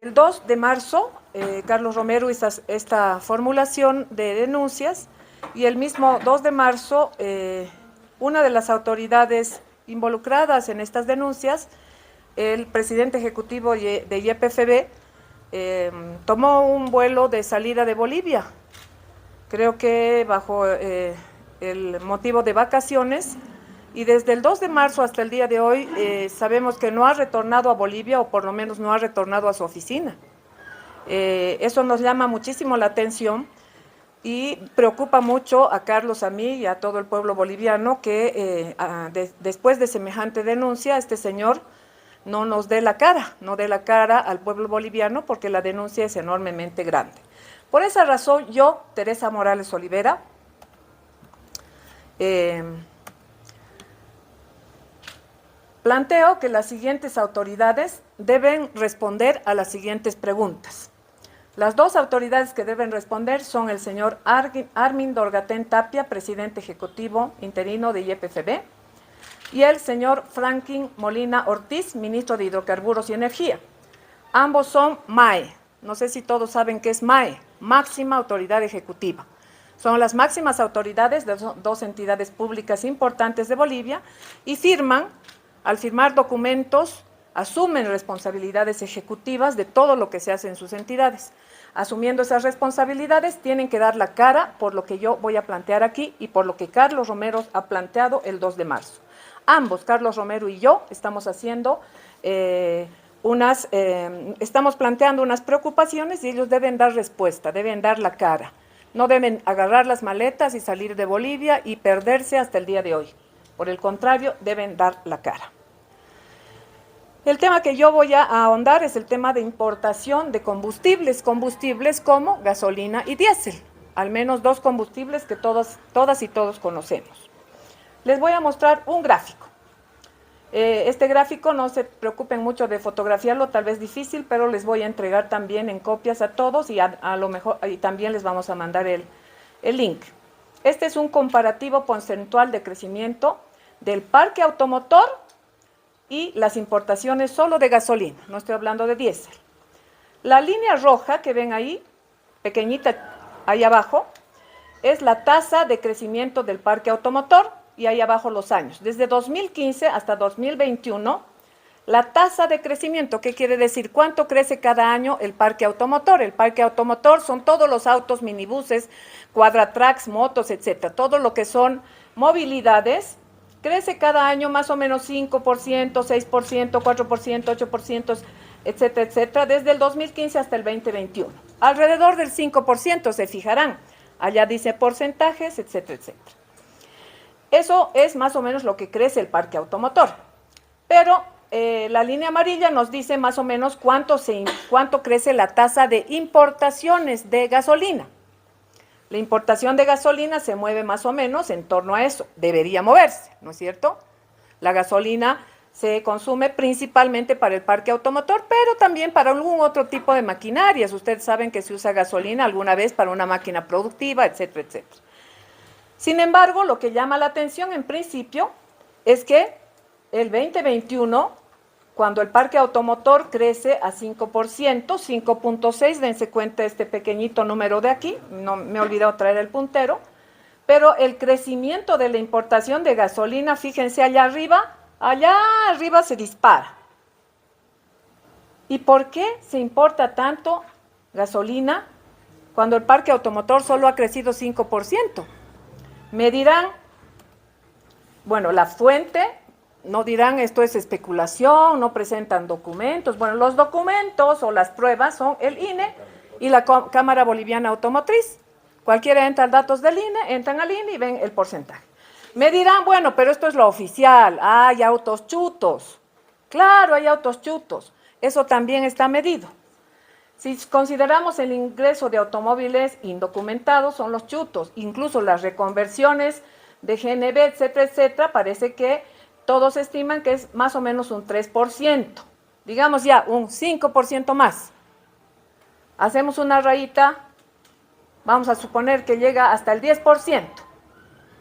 El 2 de marzo, Carlos Romero hizo esta formulación de denuncias y el mismo 2 de marzo, una de las autoridades involucradas en estas denuncias, el presidente ejecutivo de YPFB, tomó un vuelo de salida de Bolivia, creo que bajo el motivo de vacaciones, y desde el 2 de marzo hasta el día de hoy sabemos que no ha retornado a Bolivia, o por lo menos no ha retornado a su oficina. Eso nos llama muchísimo la atención y preocupa mucho a Carlos, a mí y a todo el pueblo boliviano que después de semejante denuncia este señor no nos dé la cara, no dé la cara al pueblo boliviano, porque la denuncia es enormemente grande. Por esa razón yo, Teresa Morales Olivera, planteo que las siguientes autoridades deben responder a las siguientes preguntas. Las dos autoridades que deben responder son el señor Armin Dorgatén Tapia, presidente ejecutivo interino de YPFB, y el señor Franklin Molina Ortiz, ministro de Hidrocarburos y Energía. Ambos son MAE. No sé si todos saben qué es MAE, máxima autoridad ejecutiva. Son las máximas autoridades de dos entidades públicas importantes de Bolivia y al firmar documentos, asumen responsabilidades ejecutivas de todo lo que se hace en sus entidades. Asumiendo esas responsabilidades, tienen que dar la cara por lo que yo voy a plantear aquí y por lo que Carlos Romero ha planteado el 2 de marzo. Ambos, Carlos Romero y yo, estamos haciendo estamos planteando unas preocupaciones y ellos deben dar respuesta, deben dar la cara. No deben agarrar las maletas y salir de Bolivia y perderse hasta el día de hoy. Por el contrario, deben dar la cara. El tema que yo voy a ahondar es el tema de importación de combustibles como gasolina y diésel, al menos dos combustibles que todas y todos conocemos. Les voy a mostrar un gráfico. Este gráfico, no se preocupen mucho de fotografiarlo, tal vez difícil, pero les voy a entregar también en copias a todos y a lo mejor y también les vamos a mandar el link. Este es un comparativo porcentual de crecimiento del parque automotor y las importaciones solo de gasolina, no estoy hablando de diésel. La línea roja que ven ahí, pequeñita ahí abajo, es la tasa de crecimiento del parque automotor y ahí abajo los años. Desde 2015 hasta 2021, la tasa de crecimiento, ¿qué quiere decir? ¿Cuánto crece cada año el parque automotor? El parque automotor son todos los autos, minibuses, cuadratracks, motos, etcétera. Todo lo que son movilidades crece cada año más o menos 5%, 6%, 4%, 8%, etcétera, etcétera, desde el 2015 hasta el 2021. Alrededor del 5%, se fijarán. Allá dice porcentajes, etcétera, etcétera. Eso es más o menos lo que crece el parque automotor. Pero la línea amarilla nos dice más o menos cuánto crece la tasa de importaciones de gasolina. La importación de gasolina se mueve más o menos en torno a eso, debería moverse, ¿no es cierto? La gasolina se consume principalmente para el parque automotor, pero también para algún otro tipo de maquinarias. Ustedes saben que se usa gasolina alguna vez para una máquina productiva, etcétera, etcétera. Sin embargo, lo que llama la atención en principio es que el 2021, cuando el parque automotor crece a 5%, 5.6, dense cuenta este pequeñito número de aquí, no me he olvidado traer el puntero, pero el crecimiento de la importación de gasolina, fíjense allá arriba se dispara. ¿Y por qué se importa tanto gasolina cuando el parque automotor solo ha crecido 5%? Me dirán, bueno, la fuente, no dirán esto es especulación, no presentan documentos. Bueno, los documentos o las pruebas son el INE y la Cámara Boliviana Automotriz. Cualquiera entra a datos del INE, entran al INE y ven el porcentaje. Me dirán, bueno, pero esto es lo oficial, hay autos chutos. Claro, hay autos chutos, eso también está medido. Si consideramos el ingreso de automóviles indocumentados, son los chutos, incluso las reconversiones de GNB, etcétera, etcétera, parece que todos estiman que es más o menos un 3%, digamos ya un 5% más. Hacemos una rayita, vamos a suponer que llega hasta el 10%.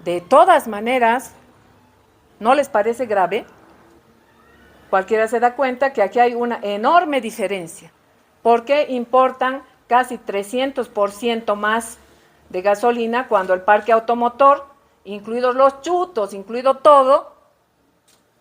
De todas maneras, ¿no les parece grave? Cualquiera se da cuenta que aquí hay una enorme diferencia. porque importan casi 300% más de gasolina cuando el parque automotor, incluidos los chutos, incluido todo,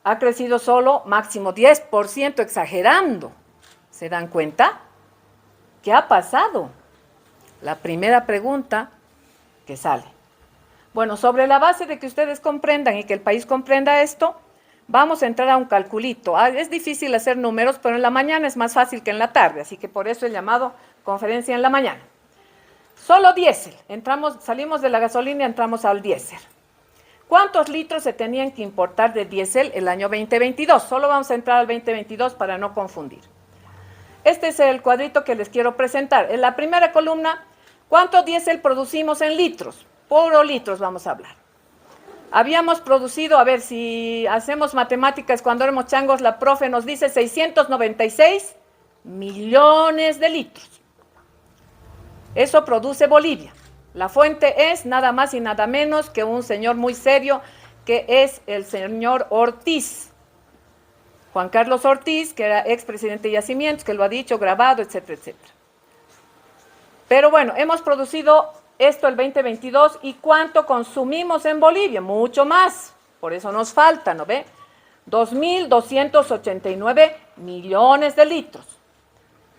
ha crecido solo máximo 10%, exagerando. ¿Se dan cuenta? ¿Qué ha pasado? La primera pregunta que sale. Bueno, sobre la base de que ustedes comprendan y que el país comprenda esto, vamos a entrar a un calculito. Es difícil hacer números, pero en la mañana es más fácil que en la tarde, así que por eso he llamado conferencia en la mañana. Solo diésel. Salimos de la gasolina y entramos al diésel. ¿Cuántos litros se tenían que importar de diésel el año 2022? Solo vamos a entrar al 2022 para no confundir. Este es el cuadrito que les quiero presentar. En la primera columna, ¿cuánto diésel producimos en litros? Puro litros vamos a hablar. Habíamos producido, a ver si hacemos matemáticas cuando éramos changos, la profe nos dice 696 millones de litros. Eso produce Bolivia. La fuente es nada más y nada menos que un señor muy serio, que es el señor Ortiz. Juan Carlos Ortiz, que era expresidente de Yacimientos, que lo ha dicho, grabado, etcétera, etcétera. Pero bueno, hemos producido esto el 2022, ¿y cuánto consumimos en Bolivia? Mucho más, por eso nos falta, ¿no ve? 2.289 millones de litros.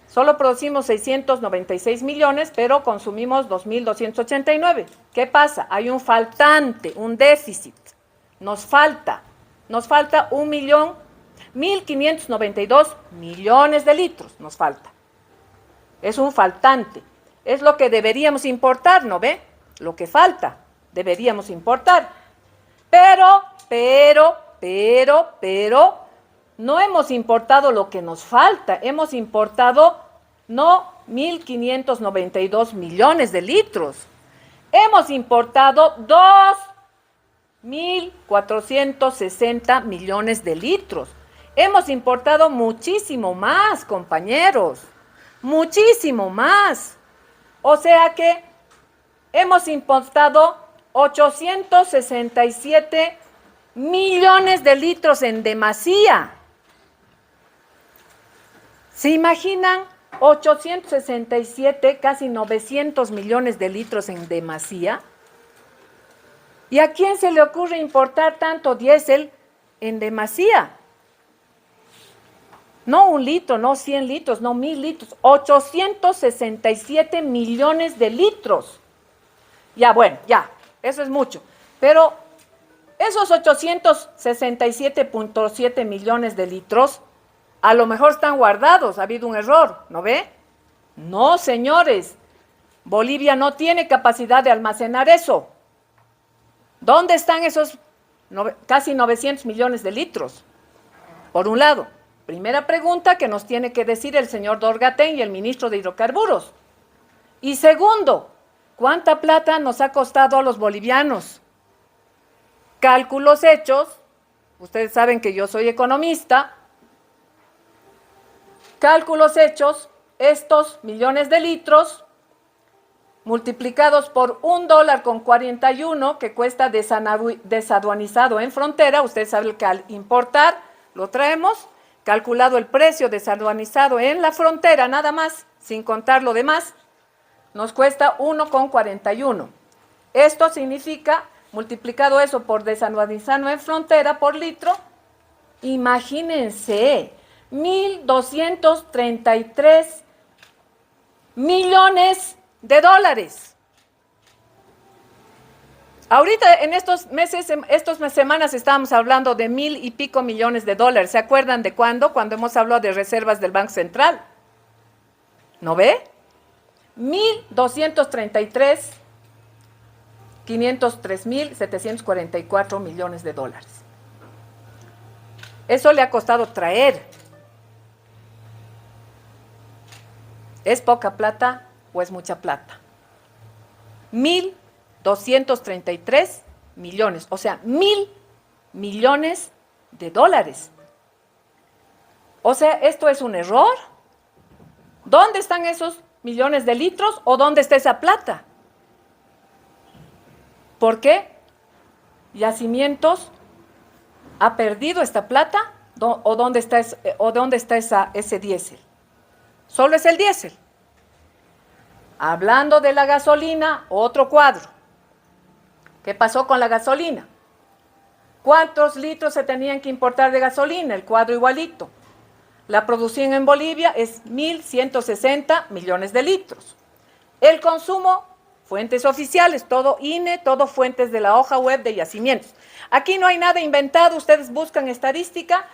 Solo producimos 696 millones, pero consumimos 2.289. ¿Qué pasa? Hay un faltante, un déficit. Nos falta 1.592 millones de litros, nos falta. Es un faltante. Es lo que deberíamos importar, ¿no ve? Lo que falta, deberíamos importar. Pero, no hemos importado lo que nos falta, hemos importado no 1.592 millones de litros, hemos importado 2.460 millones de litros. Hemos importado muchísimo más, compañeros, muchísimo más. O sea que hemos importado 867 millones de litros en demasía. ¿Se imaginan? 867, casi 900 millones de litros en demasía. ¿Y a quién se le ocurre importar tanto diésel en demasía? No 1 litro, no 100 litros, no 1.000 litros, 867 millones de litros. Ya, bueno, ya, eso es mucho. Pero esos 867.7 millones de litros a lo mejor están guardados, ha habido un error, ¿no ve? No, señores, Bolivia no tiene capacidad de almacenar eso. ¿Dónde están esos casi 900 millones de litros? Por un lado, primera pregunta que nos tiene que decir el señor Dorgatén y el ministro de Hidrocarburos. Y segundo, ¿cuánta plata nos ha costado a los bolivianos? Cálculos hechos, ustedes saben que yo soy economista. Cálculos hechos, estos millones de litros multiplicados por $1.41 que cuesta desaduanizado en frontera, ustedes saben que al importar lo traemos, calculado el precio desaduanizado en la frontera nada más, sin contar lo demás, nos cuesta 1.41. Esto significa, multiplicado eso por desaduanizado en frontera por litro, imagínense, 1.233 millones de dólares. Ahorita en estos meses, estas semanas estábamos hablando de 1.000 y pico millones de dólares. ¿Se acuerdan de cuándo? Cuando hemos hablado de reservas del Banco Central. ¿No ve? 1.233, 503.744 millones de dólares. Eso le ha costado traer. ¿Es poca plata o es mucha plata? 1.233 millones, o sea, 1.000 millones de dólares. O sea, ¿esto es un error? ¿Dónde están esos millones de litros o dónde está esa plata? ¿Por qué? Yacimientos ha perdido esta plata o dónde está ese diésel. Solo es el diésel. Hablando de la gasolina, otro cuadro. ¿Qué pasó con la gasolina? ¿Cuántos litros se tenían que importar de gasolina? El cuadro igualito. La producción en Bolivia es 1.160 millones de litros. El consumo, fuentes oficiales, todo INE, todo fuentes de la hoja web de yacimientos. Aquí no hay nada inventado, ustedes buscan estadística.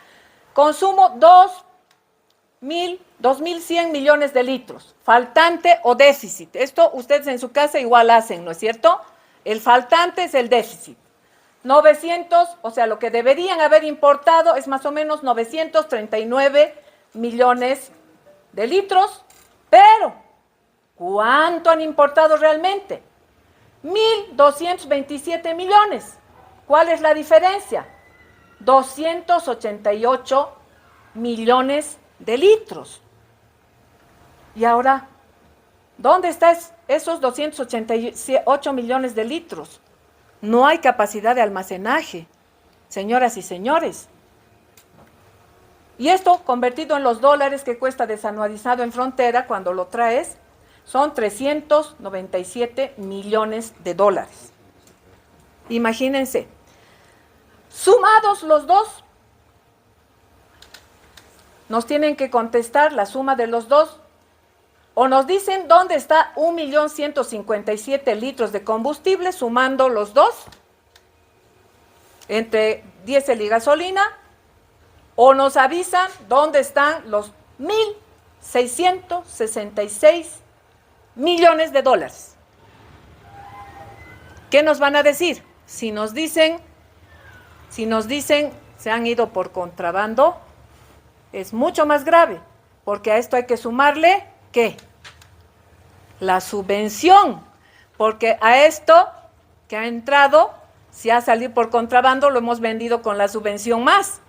Consumo 2.100 millones de litros. Faltante o déficit. Esto ustedes en su casa igual hacen, ¿no es cierto? El faltante es el déficit. 900, o sea, lo que deberían haber importado es más o menos 939 millones de litros, pero ¿cuánto han importado realmente? 1.227 millones. ¿Cuál es la diferencia? 288 millones de litros. Y ahora, ¿dónde están esos 288 millones de litros? No hay capacidad de almacenaje, señoras y señores. Y esto convertido en los dólares que cuesta desanualizado en frontera, cuando lo traes, son 397 millones de dólares. Imagínense, sumados los dos, nos tienen que contestar la suma de los dos, o nos dicen dónde está 1.157.000 litros de combustible, sumando los dos, entre diésel y gasolina, o nos avisan dónde están los 1.666 millones de dólares. ¿Qué nos van a decir? Si nos dicen se han ido por contrabando, es mucho más grave, porque a esto hay que sumarle, ¿qué? La subvención, porque a esto que ha entrado, si ha salido por contrabando, lo hemos vendido con la subvención más.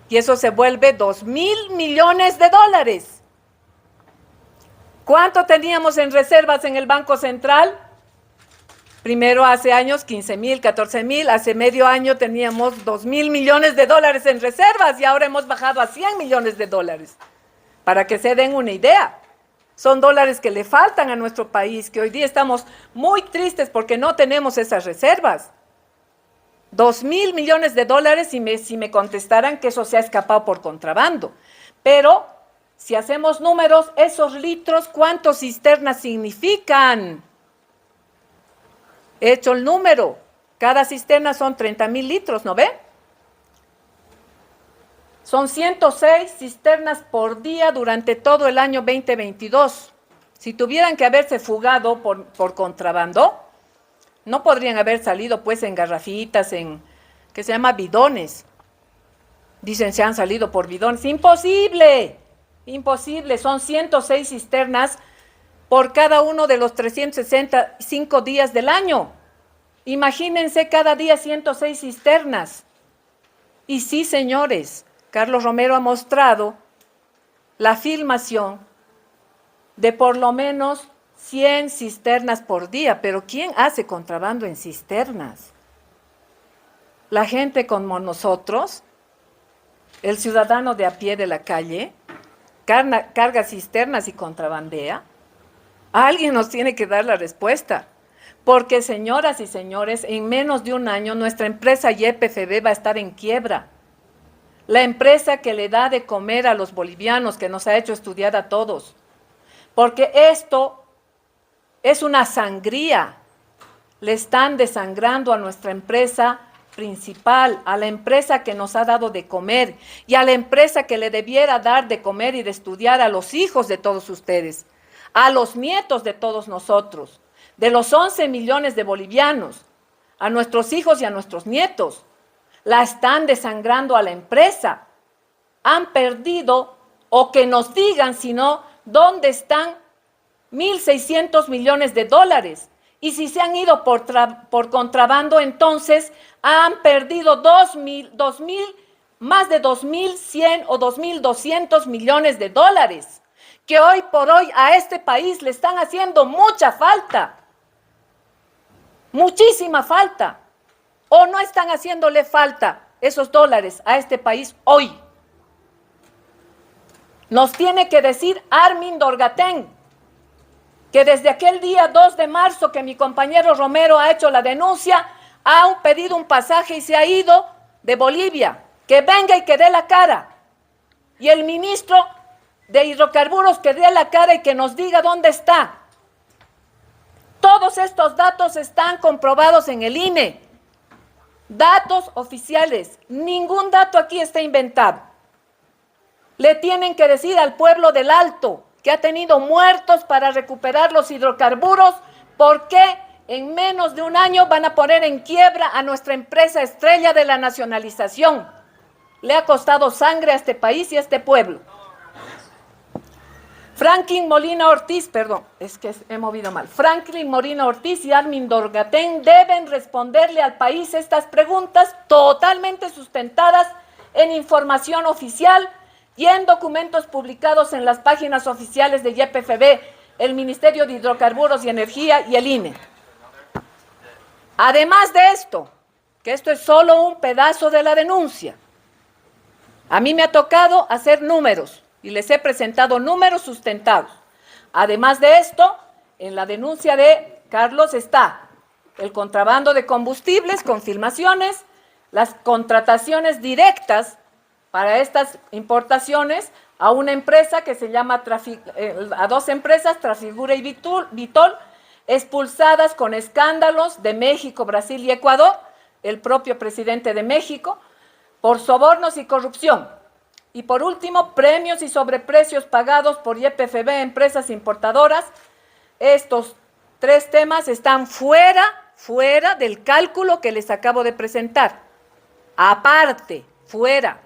Y eso se vuelve 2.000 millones de dólares. ¿Cuánto teníamos en reservas en el Banco Central? Primero hace años 15.000, 14.000, hace medio año teníamos 2.000 millones de dólares en reservas y ahora hemos bajado a 100 millones de dólares. Para que se den una idea, son dólares que le faltan a nuestro país, que hoy día estamos muy tristes porque no tenemos esas reservas. 2.000 millones de dólares si me contestaran que eso se ha escapado por contrabando. Pero si hacemos números, esos litros, ¿cuántas cisternas significan? He hecho el número. Cada cisterna son 30.000 litros, ¿no ve? Son 106 cisternas por día durante todo el año 2022. Si tuvieran que haberse fugado por contrabando, no podrían haber salido pues en garrafitas, que se llama bidones. Dicen se han salido por bidones. ¡Imposible! Imposible. Son 106 cisternas por cada uno de los 365 días del año. Imagínense cada día 106 cisternas. Y sí, señores, Carlos Romero ha mostrado la filmación de por lo menos 100 cisternas por día, pero ¿quién hace contrabando en cisternas? La gente como nosotros, el ciudadano de a pie de la calle, carga cisternas y contrabandea. Alguien nos tiene que dar la respuesta, porque señoras y señores, en menos de un año nuestra empresa YPFB va a estar en quiebra. La empresa que le da de comer a los bolivianos, que nos ha hecho estudiar a todos, porque esto es una sangría. Le están desangrando a nuestra empresa principal, a la empresa que nos ha dado de comer y a la empresa que le debiera dar de comer y de estudiar a los hijos de todos ustedes, a los nietos de todos nosotros, de los 11 millones de bolivianos, a nuestros hijos y a nuestros nietos. La están desangrando a la empresa. Han perdido, o que nos digan, si no, ¿dónde están 1.600 millones de dólares? Y si se han ido por contrabando, entonces han perdido más de 2.100 o 2.200 millones de dólares, que hoy por hoy a este país le están haciendo mucha falta, muchísima falta, o no están haciéndole falta esos dólares a este país hoy. Nos tiene que decir Armin Dorgatén, que desde aquel día 2 de marzo que mi compañero Romero ha hecho la denuncia, ha pedido un pasaje y se ha ido de Bolivia, que venga y que dé la cara. Y el ministro de Hidrocarburos que dé la cara y que nos diga dónde está. Todos estos datos están comprobados en el INE. Datos oficiales. Ningún dato aquí está inventado. Le tienen que decir al pueblo del Alto, que ha tenido muertos para recuperar los hidrocarburos, por qué en menos de un año van a poner en quiebra a nuestra empresa estrella de la nacionalización. Le ha costado sangre a este país y a este pueblo. Franklin Molina Ortiz y Armin Dorgatén deben responderle al país estas preguntas totalmente sustentadas en información oficial y en documentos publicados en las páginas oficiales de YPFB, el Ministerio de Hidrocarburos y Energía y el INE. Además de esto, que esto es solo un pedazo de la denuncia, a mí me ha tocado hacer números y les he presentado números sustentados. Además de esto, en la denuncia de Carlos está el contrabando de combustibles con filmaciones, las contrataciones directas para estas importaciones a una empresa que se llama, a dos empresas, Trafigura y Vitol, expulsadas con escándalos de México, Brasil y Ecuador, el propio presidente de México, por sobornos y corrupción. Y por último, premios y sobreprecios pagados por YPFB, empresas importadoras. Estos tres temas están fuera del cálculo que les acabo de presentar. Aparte, fuera.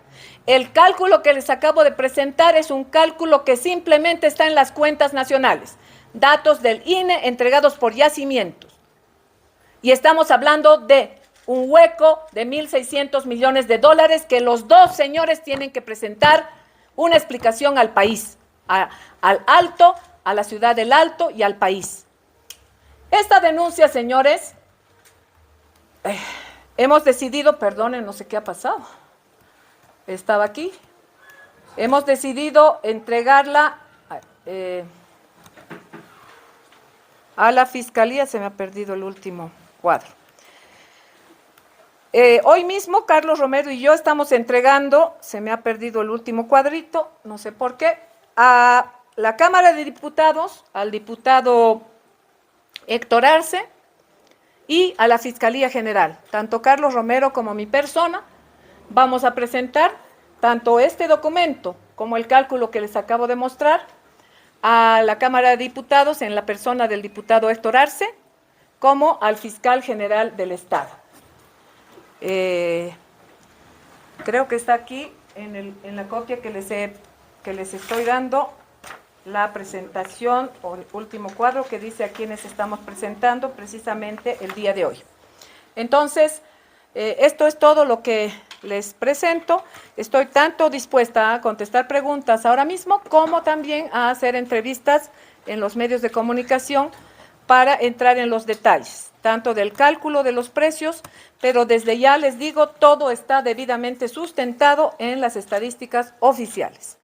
El cálculo que les acabo de presentar es un cálculo que simplemente está en las cuentas nacionales. Datos del INE entregados por Yacimientos. Y estamos hablando de un hueco de 1.600 millones de dólares que los dos señores tienen que presentar una explicación al país, al Alto, a la ciudad del Alto y al país. Esta denuncia, señores, hemos decidido, perdonen, no sé qué ha pasado, estaba aquí, hemos decidido entregarla a la Fiscalía, se me ha perdido el último cuadro. Hoy mismo Carlos Romero y yo estamos entregando, se me ha perdido el último cuadrito, no sé por qué, a la Cámara de Diputados, al diputado Héctor Arce y a la Fiscalía General. Tanto Carlos Romero como mi persona vamos a presentar tanto este documento como el cálculo que les acabo de mostrar a la Cámara de Diputados en la persona del diputado Héctor Arce como al Fiscal General del Estado. Creo que está aquí en la copia que les estoy dando la presentación o el último cuadro que dice a quienes estamos presentando precisamente el día de hoy. Entonces, esto es todo lo que les presento. Estoy tanto dispuesta a contestar preguntas ahora mismo como también a hacer entrevistas en los medios de comunicación para entrar en los detalles, tanto del cálculo de los precios, pero desde ya les digo, todo está debidamente sustentado en las estadísticas oficiales.